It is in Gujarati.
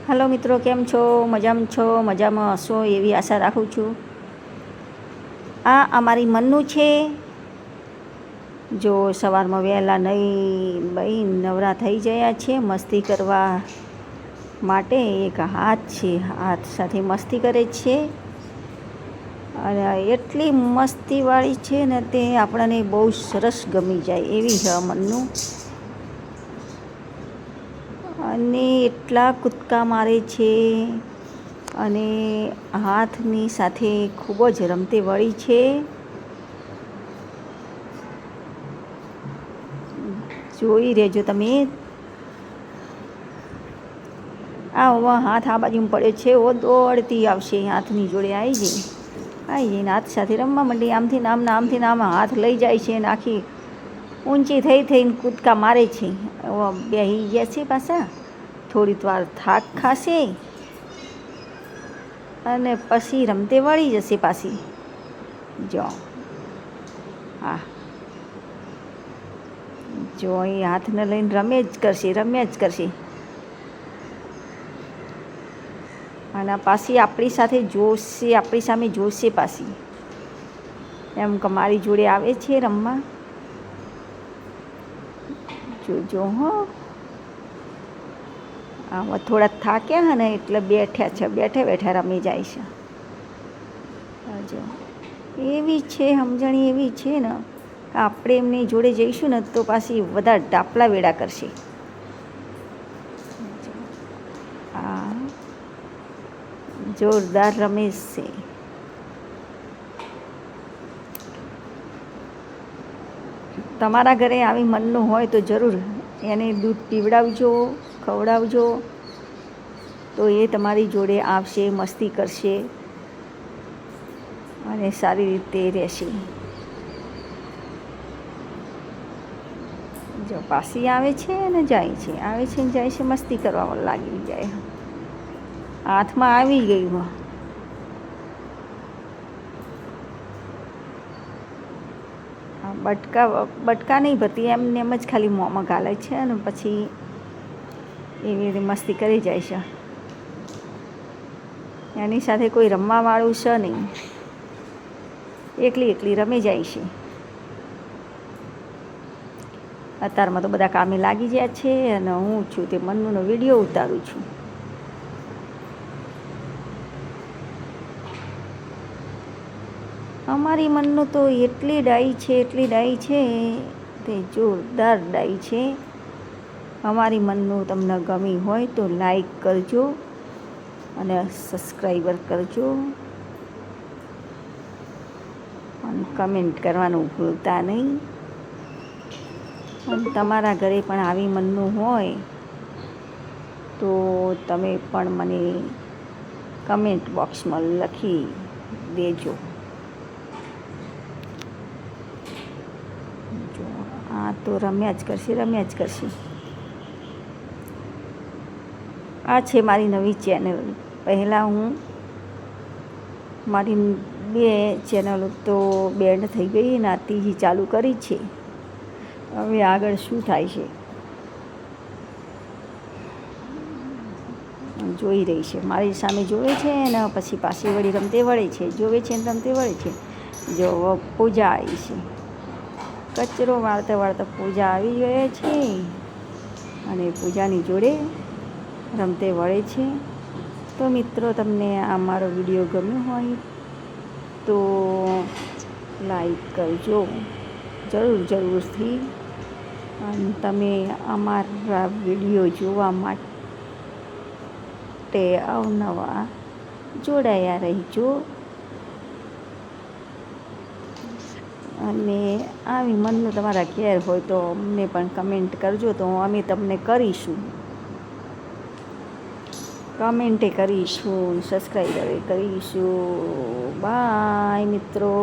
હલો મિત્રો, કેમ છો? મજામાં હશો એવી આશા રાખું છું. આ અમારી મનનું છે. જો સવારમાં વહેલા નહીં બઈ નવરા થઈ ગયા છે. મસ્તી કરવા માટે એક હાથ છે, હાથ સાથે મસ્તી કરે છે અને એટલી મસ્તીવાળી છે ને તે આપણને બહુ સરસ ગમી જાય એવી છે મનનું. અને એટલા કૂદકા મારે છે અને હાથની સાથે ખૂબ જ રમતે વળી છે. જોઈ રહેજો તમે. હાથ આ બાજુમાં પડ્યો છે, ઓ દોડતી આવશે, હાથની જોડે આવી જઈને હાથ સાથે રમવા માંડી. આમથી આમ હાથ લઈ જાય છે અને આખી ઊંચી થઈને કૂદકા મારે છે. બેસી ગયા છે પાછા, થોડીક વાર થાક ખાશે અને પછી રમતે વળી જશે પાછી. જો જો એ હાથને લઈને રમ્યા જ કરશે અને પાછી આપણી સાથે જોશે, આપણી સામે જોશે પાછી, એમ કે મારી જોડે આવે છે રમવા. જોજો હો. થોડા થાક્યા ને એટલે બેઠા રમી જાય છે. જો એવી છે સમજણી, એવી છે ને આપણે એમની જોડે જઈશું ને તો પાછી વધારે ડાપલા વેડા કરશે. જોરદાર રમેશ છે. તમારા ઘરે આવી મનનું હોય તો જરૂર એને દૂધ પીવડાવજો, ખવડાવજો, તો એ તમારી જોડે આવશે, મસ્તી કરશે અને સારી રીતે રહેશે. જો પાછી આવે છે ને જાય છે, આવે છે ને જાય છે, મસ્તી કરવા લાગી જાય. હાથમાં આવી ગયું. બટકા નહીં ભરતી, એમને એમ જ ખાલી મોંમાં ગાલે છે અને પછી એવી રીતે મસ્તી કરી જાય છે. એની સાથે કોઈ રમવાવાળું છે નહીં, એકલી રમી જાય છે. અત્યારમાં તો બધા કામે લાગી ગયા છે અને હું છું તે મનનો વિડીયો ઉતારું છું. અમારી મનનું તો એટલી ડાઈ છે તે જોરદાર ડાઈ છે. અમારી મનનું તમને ગમી હોય તો લાઈક કરજો અને સબસ્ક્રાઈબર કરજો અને કમેન્ટ કરવાનું ભૂલતા નહીં. અને તમારા ઘરે પણ આવી મનનું હોય તો તમે પણ મને કમેન્ટ બોક્સમાં લખી દેજો. જો આ તો રમ્યા જ કરશે. આ છે મારી નવી ચેનલ. પહેલાં મારી 2 ચેનલો તો બેન્ડ થઈ ગઈ ને આ ત્રીજી ચાલુ કરી છે. હવે આગળ શું થાય છે જોઈ રહી છે. મારી સામે જોવે છે ને પછી પાછી વળી રમતે વળે છે, જોવે છે ને રમતે વળે છે. જો પૂજા આવી છે, કચરો વાળતા પૂજા આવી ગયા છે અને પૂજાની જોડે રમતે વળે છે. તો મિત્રો, તમને આ મારો વિડીયો ગમ્યો હોય તો લાઈક કરજો જરૂરથી. અને તમે અમારા વિડીયો જોવા માટે અવનવા જોડાયા રહેજો. અને આવી મનનું તમારા ઘેર હોય તો અમને પણ કમેન્ટ કરજો, તો અમે તમને કરીશું, કમેન્ટે કરીશું, સબસ્ક્રાઈબ કરીશું. બાય મિત્રો.